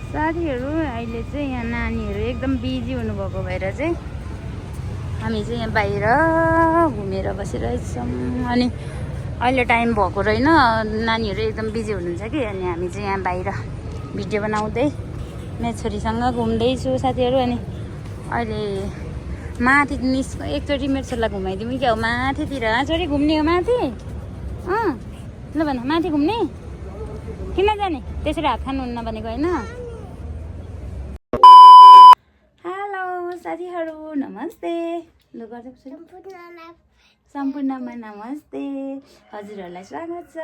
साथीहरू अहिले चाहिँ यहाँ नानीहरू एकदम बिजी हुनुभएको भएर चाहिँ हामी चाहिँ यहाँ बाहिर घुमेर बसिरहेछौँ। अनि अहिले टाइम भएको रहेन, नानीहरू एकदम बिजी हुनुहुन्छ कि, अनि हामी चाहिँ यहाँ बाहिर भिडियो बनाउँदै मेरो छोरीसँग घुम्दैछु साथीहरू। अनि अहिले माथि एकचोटि मेरो छोरीलाई घुमाइदिउँ क्या हो माथितिर। छोरी घुम्ने हो माथि? ल भन, माथि घुम्ने? किन जाने? त्यसरी हात खानुहुन्न भनेको होइन? हेलो साथीहरू, नमस्ते। ल गर्दै सम्पूर्णमा नमस्ते। हजुरहरूलाई स्वागत छ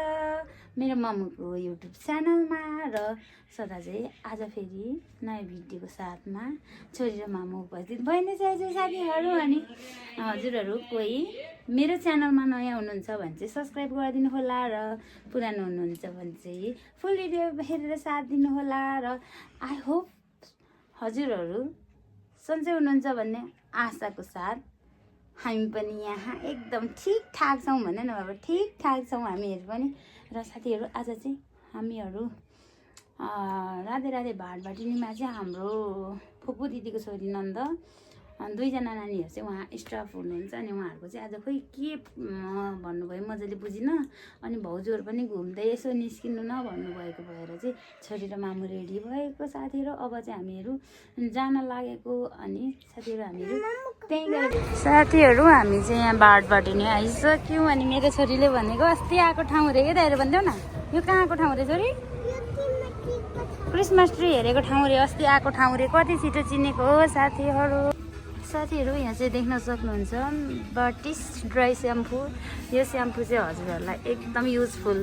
मेरो मम्मीको युट्युब च्यानलमा। र सदा चाहिँ आज फेरि नयाँ भिडियोको साथमा छोरी र मामु उपस्थित भइदिन्छ साथीहरू। अनि हजुरहरू कोही मेरो च्यानलमा नयाँ हुनुहुन्छ भने चाहिँ सब्सक्राइब गरिदिनु होला, र पुरानो हुनुहुन्छ भने चाहिँ फुल भिडियो हेरेर साथ दिनु होला। र आई होप हजुरहरू सन्चै हुनुहुन्छ भन्ने आशाको साथ हामी पनि यहाँ एकदम ठिकठाक छौँ भन्ने न, अब ठिकठाक छौँ हामीहरू पनि। र साथीहरू आज चाहिँ हामीहरू राधे राधे भाटभाटिनीमा चाहिँ हाम्रो फुपू दिदीको छोरी नन्द दुईजना नानीहरू चाहिँ उहाँ स्टाफ हुनुहुन्छ। अनि उहाँहरूको चाहिँ आज खोइ के भन्नुभयो मजाले बुझिनँ। अनि भाउजूहरू पनि घुम्दै यसो निस्किनु न भन्नुभएको भएर चाहिँ छोरी र मामु रेडी भएको साथीहरू। अब चाहिँ हामीहरू जान लागेको। अनि साथीहरू हामीहरू त्यहीँ गएको साथीहरू। हामी चाहिँ यहाँ भाटभाटिनी आइसक्यौँ। अनि मेरो छोरीले भनेको अस्ति आएको ठाउँ रे के दाइहरू भनिदेऊ न, यो कहाँको ठाउँ रे छोरी? क्रिसमस ट्री हेरेको ठाउँ रे, अस्ति आएको ठाउँ रे। कति छिटो चिनेको हो साथीहरू। साथीहरू यहाँ चाहिँ देख्न सक्नुहुन्छ बाटिस्ट ड्राई स्याम्पू। यो स्याम्पू चाहिँ हजुरहरूलाई एकदम युजफुल,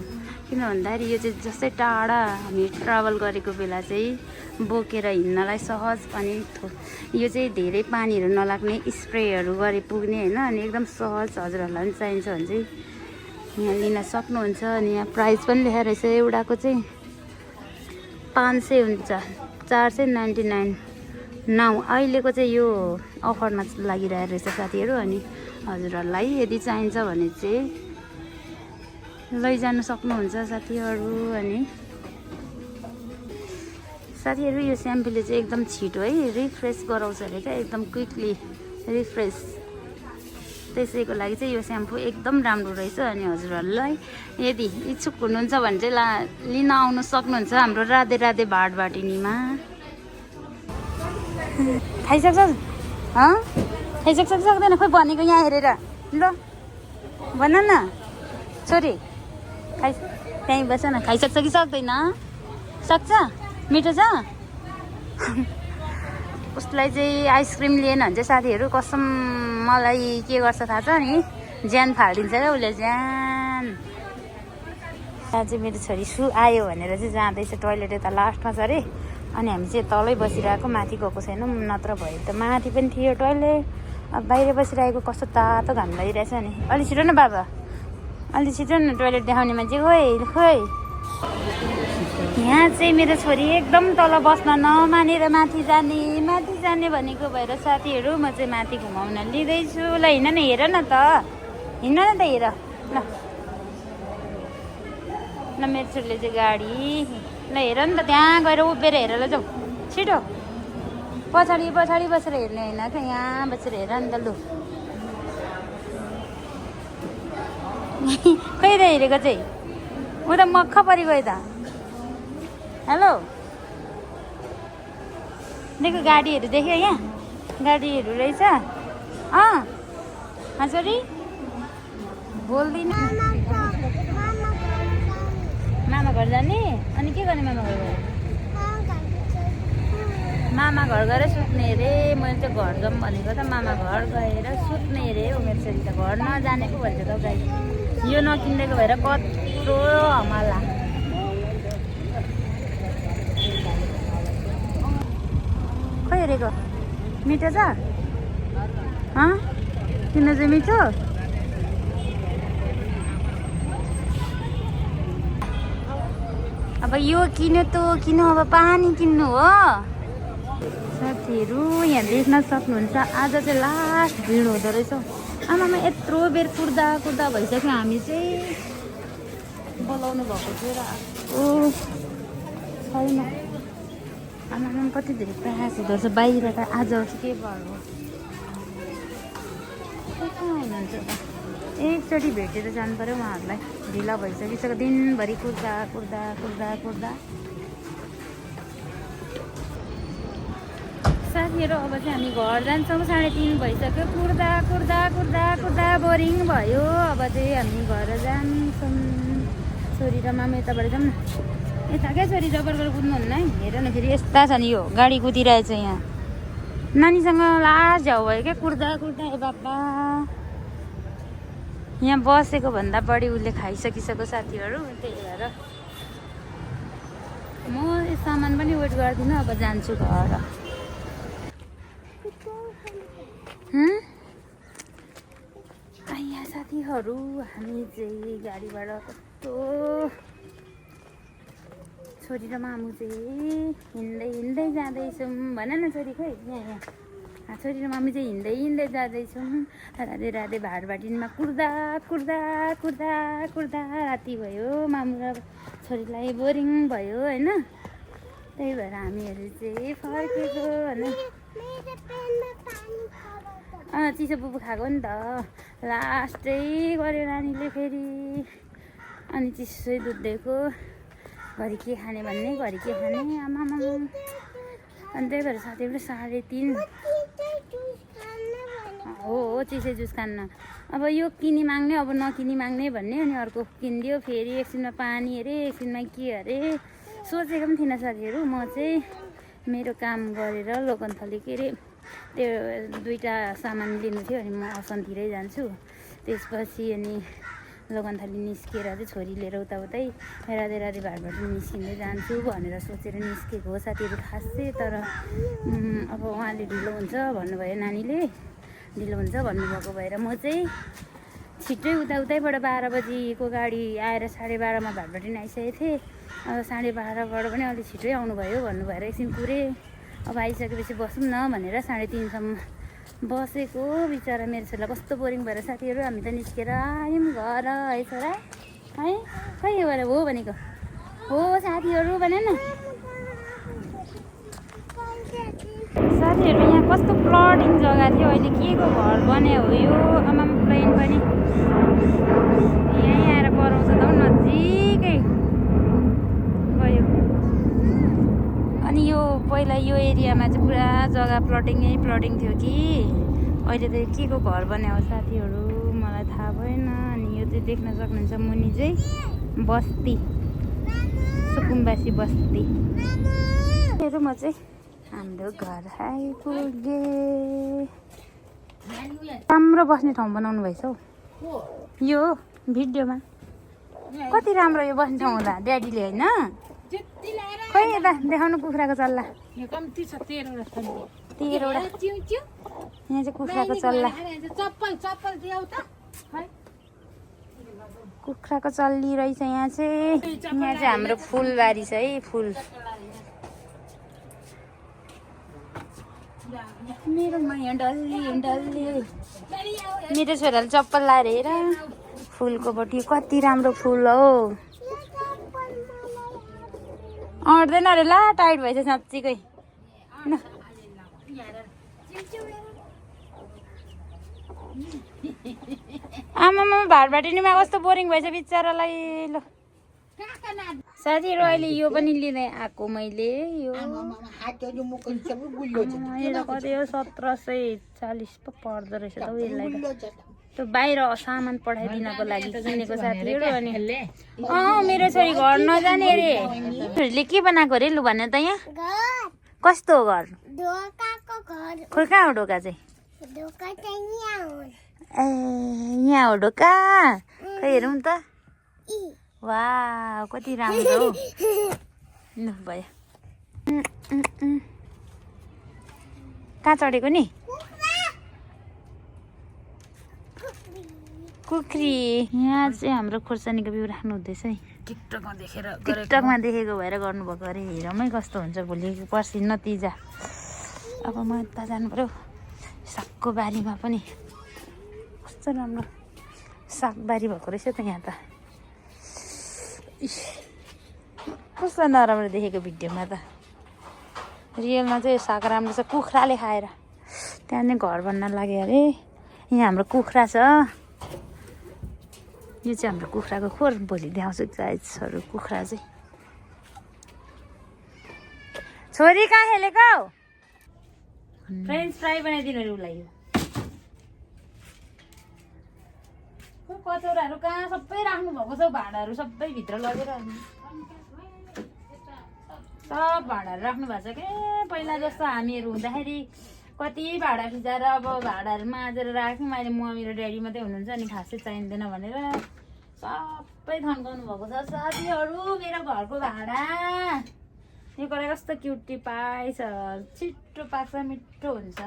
किन भन्दाखेरि यो चाहिँ जस्तै टाढा हामी ट्राभल गरेको बेला चाहिँ बोकेर हिँड्नलाई सहज। अनि यो चाहिँ धेरै पानीहरू नलाग्ने स्प्रेहरू गरे पुग्ने होइन। अनि एकदम सहज, हजुरहरूलाई पनि चाहिन्छ भने चाहिँ यहाँ लिन सक्नुहुन्छ। अनि यहाँ प्राइस पनि लेखेर रहेछ, एउटाको चाहिँ 500 हुन्छ, 499 नाउ अहिलेको चाहिँ यो अफरमा लागिरहेको रहेछ साथीहरू। अनि हजुरहरूलाई यदि चाहिन्छ भने चाहिँ लैजानु सक्नुहुन्छ साथीहरू। अनि साथीहरू यो स्याम्पूले चाहिँ एकदम छिटो है रिफ्रेस गराउँछ अरे क्या, एकदम क्विकली रिफ्रेस। त्यसैको लागि चाहिँ यो स्याम्पू एकदम राम्रो रहेछ। अनि हजुरहरूलाई यदि इच्छुक हुनुहुन्छ भने चाहिँ लिन आउनु सक्नुहुन्छ हाम्रो राधे राधे भाटभाटिनीमा। खाइसक्छस्? खाइसक्छ कि सक्दैन? खोइ भनेको यहाँ हेरेर ल भन न छोरी, त्यहीँ बस न। खाइसक्छ कि सक्दैन? सक्छ? मिठो छ? उसलाई चाहिँ आइसक्रिम लिएन भने चाहिँ साथीहरू कसम मलाई के गर्छ थाहा छ नि, ज्यान फालिदिन्छ क्या उसले, ज्यान। त्यहाँ चाहिँ मेरो छोरी आयो भनेर चाहिँ जाँदैछ टोइलेट, यता लास्टमा छ अरे। अनि हामी चाहिँ तलै बसिरहेको, माथि गएको छैनौँ, नत्र भयो त माथि पनि थियो टोइलेट। अब बाहिर बसिरहेको कस्तो तातो घाम लागिरहेछ नि। अलि छिटो न बाबा, अलि छिटो न, टोइलेट देखाउने मान्छे खोइ। यहाँ चाहिँ मेरो छोरी एकदम तल बस्न नमानेर माथि जाने भनेको भएर साथीहरू म चाहिँ माथि घुमाउन लिँदैछु। ल हिँड न, हेर न त, हिँड न त, हेर ल मेरो छोरीले चाहिँ गाडी ल हेर नि त, त्यहाँ गएर उभिएर हेर ल, जाऊ छिटो। पछाडि बसेर हेर्ने होइन क्या, यहाँ बसेर हेर नि त। लु खै त हेरेको चाहिँ ऊ त मक्ख परि गयो त। हेलो देखो गाडीहरू देख्यो, यहाँ गाडीहरू रहेछ। छोरी बोल्दिन, मामा घर जाने। अनि के गर्ने मामा घर गएर? मामा घर गएर सुत्ने अरे। मैले चाहिँ घर जाऊँ भनेको त, मामा घर गएर सुत्ने अरे हो। मेरो छोरी त घर नजानेको भन्छ त गाई। यो नकिनिदिएको भएर कत्रो हमाला। खै हेरेको मिठो छ? किन चाहिँ मिठो? अब यो किन्यो त किन्नु, अब पानी किन्नु हो साथीहरू। यहाँ देख्न सक्नुहुन्छ आज चाहिँ लास्ट भिड हुँदो रहेछ। आमामा यत्रो बेर कुर्दा भइसक्यो। हामी चाहिँ बोलाउनु भएको थियो र छैन। आमामा कति धेरै प्रयास हुँदो रहेछ बाहिर त आज चाहिँ के भयो कहाँ हुनुहुन्छ त एकचोटि भेटेर जानु पऱ्यो उहाँहरूलाई ढिला भइसकिसक्यो दिनभरि कुर्दा कुर्दा कुर्दा कुर्दा साथीहरू अब चाहिँ हामी घर जान्छौँ 3:30 भइसक्यो कुर्दा कुर्दा कुर्दा कुर्दा बोरिङ भयो अब चाहिँ हामी घर जान्छौँ छोरी र मामा यताबाट जाऊँ न यता क्या छोरी जबरजस्ती कुद्नुहुन्न है हेर न फेरि यस्ता छ नि यो गाडी कुदिरहेछ यहाँ नानीसँग लास्ट झ्याउ भयो क्या कुर्दा कुर्दा ए बाबा यहाँ बसेको भन्दा बढी उसले खाइसकिसक्यो साथीहरू त्यही भएर म सामान पनि वेट गर्दिनँ अब जान्छु घर आइया साथीहरू हामी चाहिँ गाडीबाट कस्तो छोरी र मामु चाहिँ हिँड्दै जाँदैछौँ भन न छोरी खोइ यहाँ छोरी र मामु चाहिँ हिँड्दै जाँदैछौँ राधे राधे भाडभाटिनमा कुर्दा कुर्दा कुर्दा कुर्दा राति भयो मामु र छोरीलाई बोरिङ भयो होइन त्यही भएर हामीहरू चाहिँ फर्केको होइन चिसो पुपु खाएको नि त लास्टै गऱ्यो नानीले फेरि अनि चिसै दुध दिएको घरि के खाने भन्ने घरि के खाने आमामा अनि त्यही भएर साथीहरू 3:30 हो चिसै जुस खान्न अब यो किनी माग्ने अब नकिनी माग्ने भन्ने अनि अर्को किनिदियो फेरि एकछिनमा पानी अरे एकछिनमा के अरे सोचेको पनि थिइनँ साथीहरू म चाहिँ मेरो काम गरेर लोकन्थली के अरे त्यो 2टा सामान लिनु थियो अनि म असनतिरै जान्छु त्यसपछि अनि लोकन्थली निस्केर चाहिँ छोरी लिएर उताउतै राधे राधे भाडभाटी निस्किँदै जान्छु भनेर सोचेर निस्केको हो साथीहरू खास चाहिँ तर अब उहाँले ढिलो हुन्छ भन्नुभयो नानीले ढिलो हुन्छ भन्नुभएको भएर म चाहिँ छिट्टै उताउतैबाट 12 बजीको गाडी आएर 12:30 मा भाडभाटी आइसकेको थिएँ अब 12:30बाट पनि अलिक छिट्टै आउनुभयो भन्नुभएर एकछिन कुरेँ अब आइसकेपछि बसौँ न भनेर 3:30 सम्म बसेको बिचरा मेरो छोरीलाई कस्तो बोरिङ भएर साथीहरू हामी त निस्केर आयौँ घर है छोरा है खै यो भएर हो भनेको हो साथीहरू भने न साथीहरू यहाँ कस्तो प्लटिङ जग्गा थियो अहिले के को घर बन्यो हो यो आमाम प्लेन पनि यहीँ आएर पराउँछ त नजिकै गयो अनि यो पहिला यो एरियामा चाहिँ पुरा जग्गा प्लटिङै प्लटिङ थियो कि अहिले त के को घर बन्यो हो साथीहरू मलाई थाहा भएन अनि यो चाहिँ देख्न सक्नुहुन्छ मुनि चाहिँ बस्ती सुकुम्बासी बस्ती हेरौँ म चाहिँ हाम्रो घर आइपुगे राम्रो बस्ने ठाउँ बनाउनु भएछ हौ यो भिडियोमा कति राम्रो यो बस्ने ठाउँ होला ड्याडीले होइन खै यता देखाउनु कुखुराको चल्ला 13वटा यहाँ चाहिँ कुखुराको चल्ला कुखुराको चल्ली रहेछ यहाँ चाहिँ हाम्रो फुलबारी छ है फुल मेरो माया डल्ली डल्ली मेरो छोराले चप्पल लाएर हेर फुलको बटी कति राम्रो फुल हो अट्दैन अरे ला टाइट भएछ साँच्चीकै आमामा भाडभाटिनीमा कस्तो बोरिङ भएछ बिचरालाई ल साथीहरू अहिले यो पनि लिँदै आएको मैले यो कति हो 1740 पो पर्दो रहेछ त यसलाई त्यो बाहिर सामान पठाइदिनको लागि किनेको साथीहरू अनि मेरो छोरी घर नजाने अरे छोरीले के बनाएको अरे लु भन्ने त यहाँ कस्तो हो घर खोइ कहाँ हो ढोका चाहिँ ए यहाँ हो ढोका खै हेरौँ त वाह कति राम्रो हो ल भयो कहाँ चढेको नि कुखुरी यहाँ चाहिँ हाम्रो खोर्सानीको बिउ राख्नु हुँदैछ है टिकटकमा देखेको भएर गर्नुभएको अरे हेरौँ है कस्तो हुन्छ भोलि पर्सि नतिजा अब म यता जानु पर्यो सागको बारीमा पनि कस्तो राम्रो सागबारी भएको रहेछ त यहाँ त कस्तो नराम्रो देखेको भिडियोमा त रियलमा चाहिँ यो साग राम्रो छ, कुखुराले खाएर। त्यहाँ नै घर बन्न लाग्यो अरे। यहाँ हाम्रो कुखुरा छ, यो चाहिँ हाम्रो कुखुराको खोर। भोलि देखाउँछु गाइजहरू कुखुरा चाहिँ। छोरी कहाँ खेलेको? फ्रेन्च फ्राई बनाइदिनु अरे उसलाई। कचौराहरू कहाँ सबै राख्नु भएको छ, भाँडाहरू सबै भित्र लगेर सब भाँडाहरू राख्नु भएको छ के। पहिला जस्तो हामीहरू हुँदाखेरि कति भाँडा फिजाएर अब भाँडाहरू माझेर राख्यौँ। अहिले मम्मी र ड्याडी मात्रै हुनुहुन्छ अनि खासै चाहिँदैन भनेर सबै थन्काउनु भएको छ साथीहरू। मेरो घरको भाँडा यो कुरा कस्तो क्युटी पाएछ, छिट्टो पाक्छ, मिठो हुन्छ।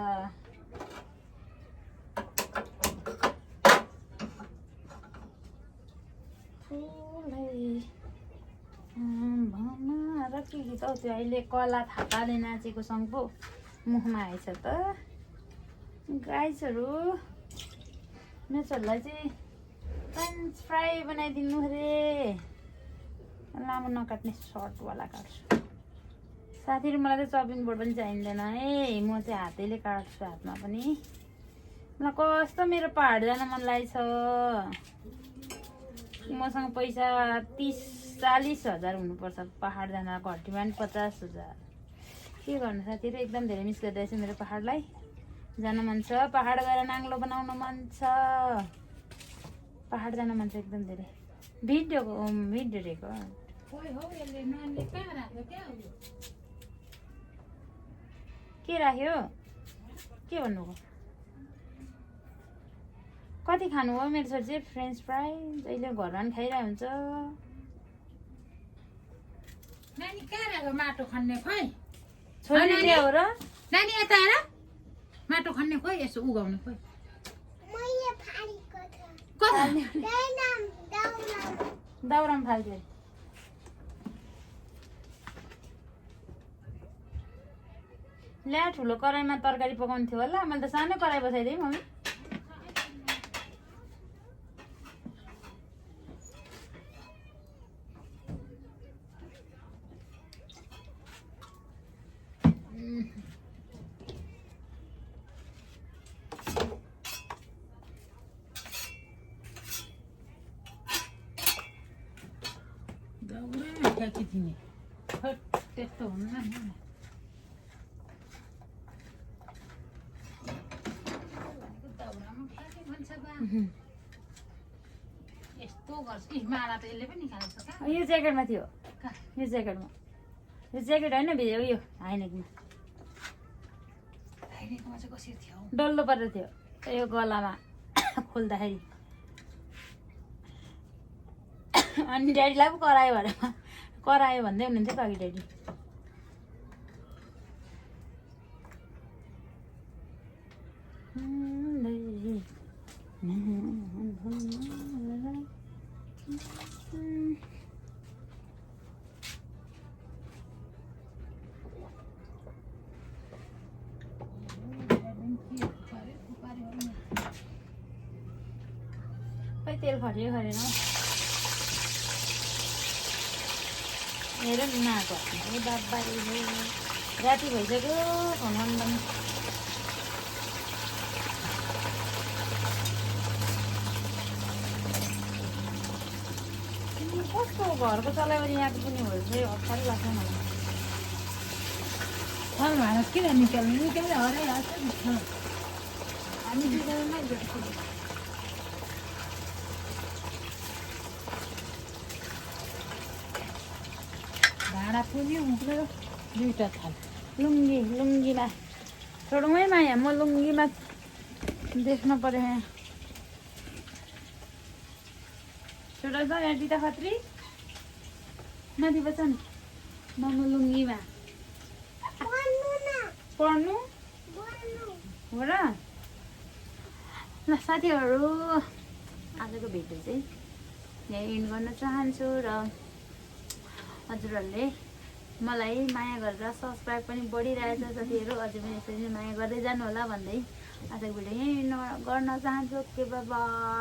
र के गीत हौ त्यो अहिले कला थापाले नाचेको सङ्ग पो मुखमा आएछ त। गाइजहरू मेचहरूलाई चाहिँ फ्रेन्च फ्राई बनाइदिनु अरे। लामो नकाट्ने सर्टवाला काट्छु साथीहरू। मलाई चाहिँ चपिङ बोर्ड पनि चाहिँदैन है, म चाहिँ हातैले काट्छु, हातमा पनि। मलाई कस्तो मेरो पहाड जान मन लागेछ। मसँग पैसा 30-40 हजार हुनुपर्छ पहाड जान, घटीमा पनि 50 हजार। के गर्नु साथीहरू, एकदम धेरै मिस गरिरहेछु मेरो पहाडलाई। जान मन छ, पहाड गएर नाङ्लो बनाउन मन छ, पहाड जान मन छ एकदम धेरै। भिडियो रेकर्ड के राख्यो? के भन्नुभयो? कति खानु हो मेरो छोरी चाहिँ फ्रेन्च फ्राई? जहिले घरमा पनि खाइरहेको हुन्छ। नानी कहाँ राख्यो माटो खन्ने? खोइ छोरी के हो र? नानी यता हेर, माटो खन्ने खोइ, यसो उगाउने खोइ। दाउरामा फाल्थ्यो। ल्या ठुलो कराईमा तरकारी पकाउनु थियो होला, मैले त सानो कराई बसाइदिएँ मम्मी। दाउरामा फ्याँकिदिने त्यस्तो हुन्न नि। दाउरामा फ्याँके भन्छ बा, यस्तो गर्छ। माला त यसले पनि निकाल्छ क्या। यो ज्याकेटमा थियो, यो ज्याकेटमा। यो ज्याकेट होइन भिडियो, यो हाइनेकमा चाहिँ कसरी थियो? डल्लो परेर थियो यो गलामा खोल्दाखेरि। अनि ड्याडीलाई पो करायो भने करायो भन्दै हुनुहुन्थ्यो त अघि ड्याडी। खै तेल खऱ्यो खरेन हेर नि नआएको बाबा राति भइसक्यो फोन पनि। कस्तो घरको चलाइवरी यहाँको पनि हो चाहिँ अप्ठ्यारो लाग्छ मलाई। फल भाँडा किन निकाल्ने हराइहाल्छ नि। हामी दुईजनामै भेट्छौँ। भाँडा पुग्यो उक्लो दुईवटा थाल। लुङ्गीमा छोडौँ है माया, म लुङ्गीमा देख्न पर्यो यहाँ। छोडा छ यहाँ दिता खत्री माथि बस्छ नि। म लुङ्गीमा पढ्नु हो र। ल साथीहरू आजको भिडियो चाहिँ यहाँ एन्ड गर्न चाहन्छु र हजुरहरूले मलाई माया गरेर सब्सक्राइब पनि बढिरहेछ साथीहरू। अझै पनि यसरी नै माया गर्दै जानु होला भन्दै आजको भिडियो यहीँ एन्ड गर्न चाहन्छु। Okay bye bye.